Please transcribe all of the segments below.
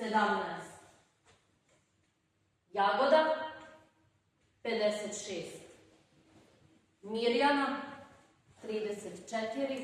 17. Јагода 56. Мирјана 34.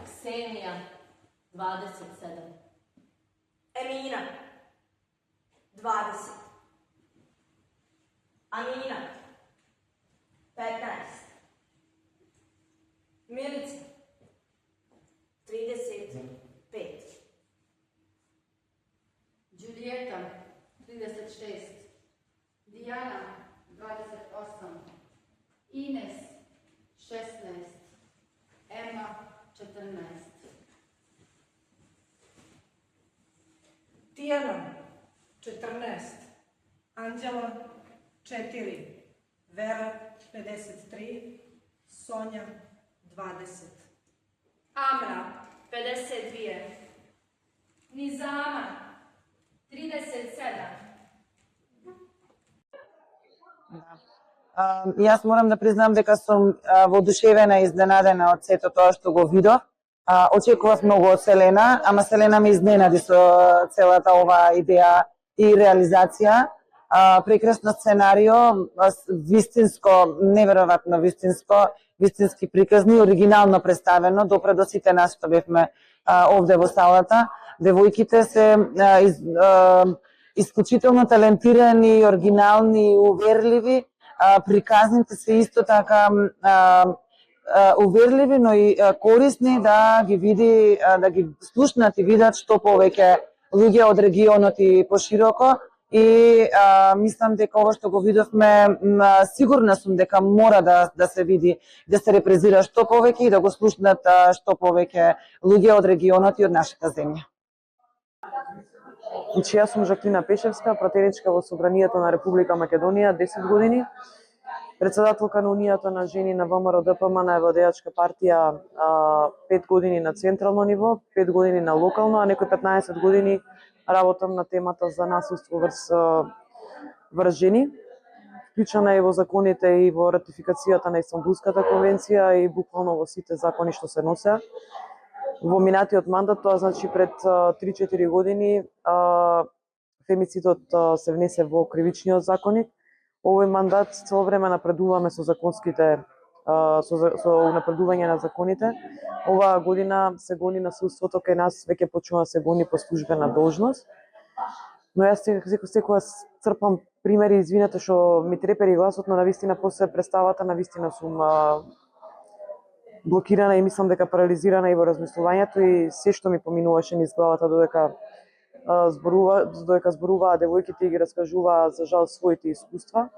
Ксенија 27. Емина 20. Амина 15. Милица 35. Джулиета 36. Дијана 28. Инес 16. Ема 14. Тијана 14. Анđела 4. Вера 53. Сонја 20. Амра 52. Низама 37. Јас морам да признам дека сум воодушевена и изненадена од сето тоа што го видов. Очекував многу од Селена, ама Селена ме изненади со целата оваа идеја и реализација. Прекрасно сценарио, вистинско, неверојатно вистински приказни, оригинално представено, допре до сите нас што бевме овде во салата. Девојките се исклучително талентирани, оригинални, уверливи. Приказните се исто така уверливи, но и корисни да ги види, да ги слушнат и видат што повеќе луѓе од регионот и пошироко. И мислам дека ова што го видовме, сигурна сум дека мора да се види, да се репрезира што повеќе и да го слушнат што повеќе луѓе од регионот и од нашата земја. Јас сум Жаклина Пешевска, пратеничка во Собранието на Република Македонија 10 години, председателка на Унијата на жени на ВМРО ДПМН Евладеачка партија 5 години на централно ниво, 5 години на локално, а некои 15 години работам на темата за насилство врз жени, вклучена и во законите и во ратификацијата на Истанбулската конвенција и буквално во сите закони што се носеа. Во минатиот мандат, тоа значи пред 3-4 години, фемицидот се внесе во кривичниот законник. Овој мандат цело време напредуваме со законските, со напредување на законите. Оваа година се гони насилството кај нас, веќе почнува да се гони по службена должност. Но јас секогаш црпам примери, извинете што ми трепери гласот, но навистина после представата навистина сум блокирана и мислам дека парализирана и во размислувањето и се што ми поминуваше низ главата додека зборуваа девојките и ги раскажуваа за жал своите искуства.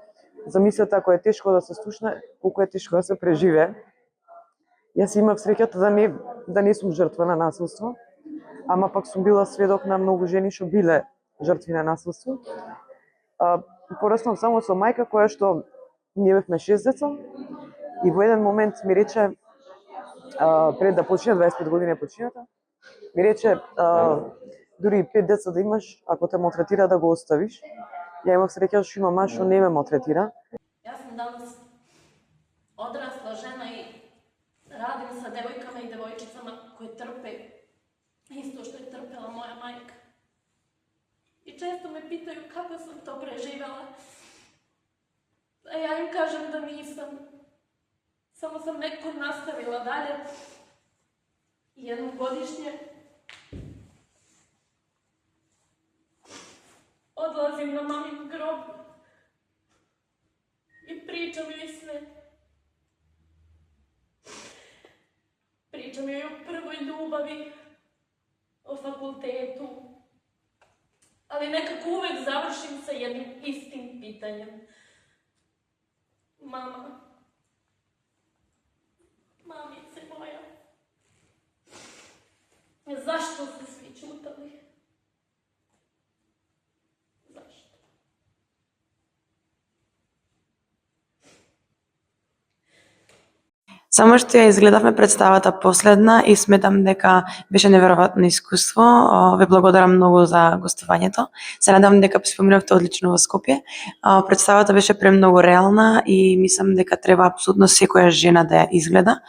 Замислете ако е тешко да се слушне, колку е тешко да се преживее. Јас имав среќата да не сум жртва на насилство, ама пак сум била сведок на многу жени што биле жртви на насилство. Пораснав само со мајка која што ние бевме 6 деца и во еден момент ми рече, пред да почне 25 години почината, ми рече дури 5 деца да имаш, ако те малтретира да го оставиш. Ја имав среќа што има маж што не ме малтретира. Јас сум данас одрасла жена и радим со девојкама и девојчицама кои трпе исто што е трпела моја мајка. И често ме питају како сум то преживела. А ја им кажам да нисам. Само сам некој наставила дале. И едногодишње одлазим на мамин гроб и причам јој све. Причам јој о првој љубави, о факултету, ali nekako uvek završim sa jednim istim pitanjem. Mama, mamice moja, zašto su svi čutali? Zašto? Само што ја изгледавме представата последна и сметам дека беше неверојатно искуство. Ве благодарам многу за гостувањето. Се надевам дека споминавте одлично во Скопје. Представата беше премногу реална и мислам дека треба апсолутно секоја жена да ја изгледа.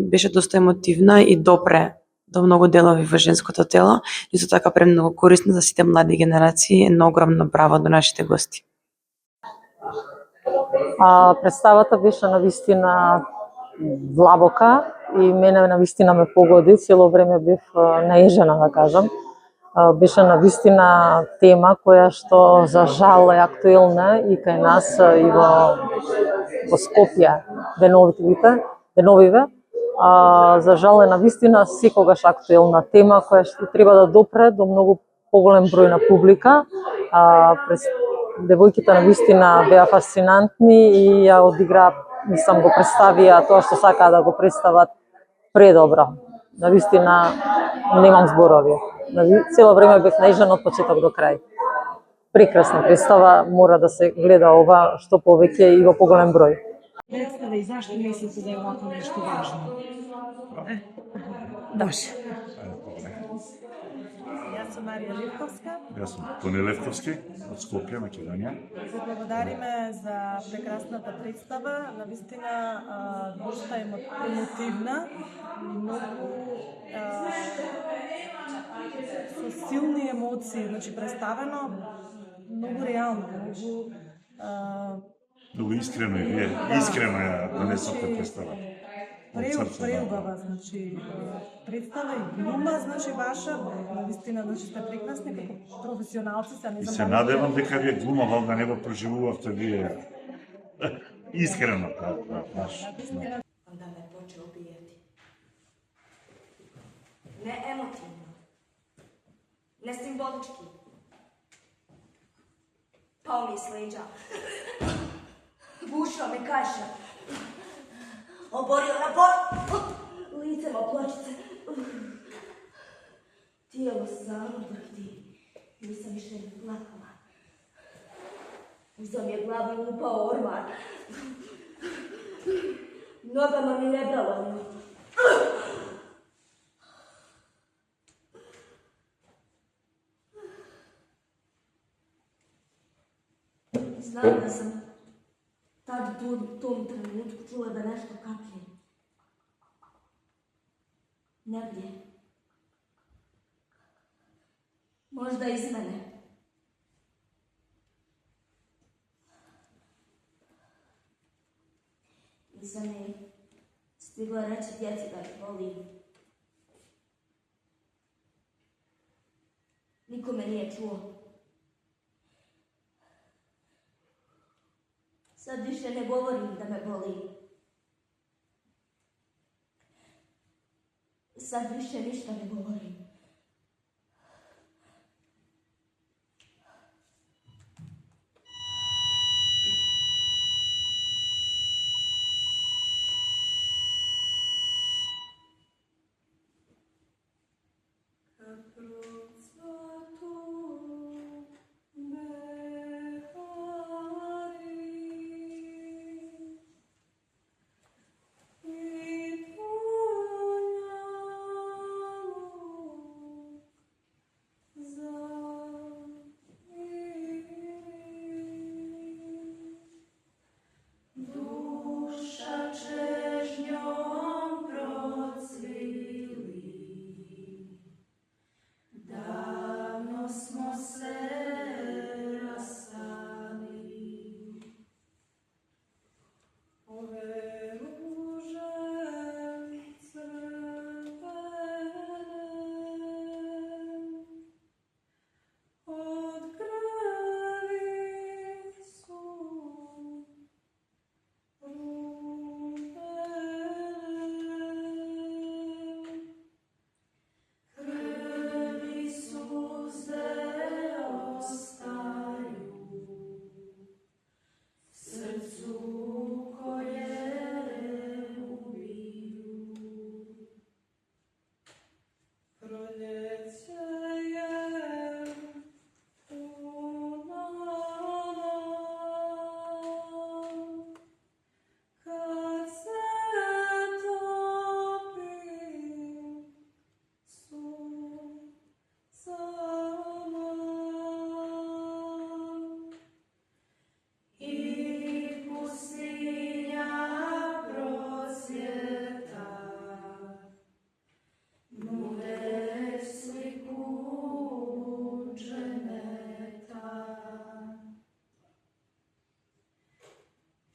Беше доста емотивна и добре до многу делови во женското тело, исто така премногу корисна за сите млади генерации, едно огромно браво до нашите гости. Представата беше навистина длабока и мене навистина ме погоди, цело време бев наежена да кажам. Беше навистина тема која што за жал е актуелна и кај нас и во Скопје деновиве. За жал е навистина секогаш актуелна тема која што треба да допре до многу поголем број на публика. Девојките навистина беа фасцинантни и ја одигра, мислам, го представија тоа што сакаа да го представат предобро. Навистина немам зборови. Цело време бев наежена од почеток до крај. Прекрасна представа, мора да се гледа ова што повеќе и во поголем број. Представа и зашто мислите да е овако нешто важно? Може. Јас сум Марија Левковска. Јас сум Тони Левковски од Скопје, Македонија. Се благодариме за прекрасната представа, навистина доста емотивна и многу со силни емоции, значи представено многу реално, Многу искрено и вие искрено ја донесовте представа. Преубава, значи представа и глума, значи ваша, навистина, значи сте прекрасни како професионалци, И се надевам дека вие глумава да не го преживувавте вие искрено, наш. Onda me počeo ubijati. Ne emotivno, ne simbolički. Pao mi je s leđa. Bušao me kaša. Oborio na licema pločice. Tijelo samo vrti. Nisam više ni plakala. Uzao mi je glavu i upao ormar. Nogama mi ne bralo. Znam da sam tad u tom trenutku čula da nešto kaplje. Negdje. Možda iz mene. Nisam ni stigla reći djeci da ih volim. Niko me nije čuo. Sad više ne govorim da me boli. Sad više ništa ne govorim.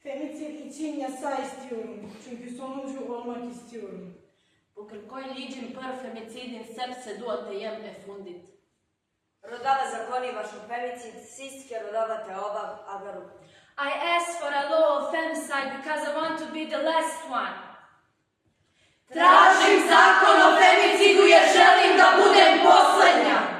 Femicid için yasa istiyorum. Çünkü sonuncu olmak istiyorum. Покркой лиджим пър фемицидин сеп се дуате jem e fundit. Rodava zakoni vašu femicid, sistke rodavate obav agaru. I ask for a law of femicide because I want to be the last one. Tražim zakon o femicidu jer želim da budem poslednja.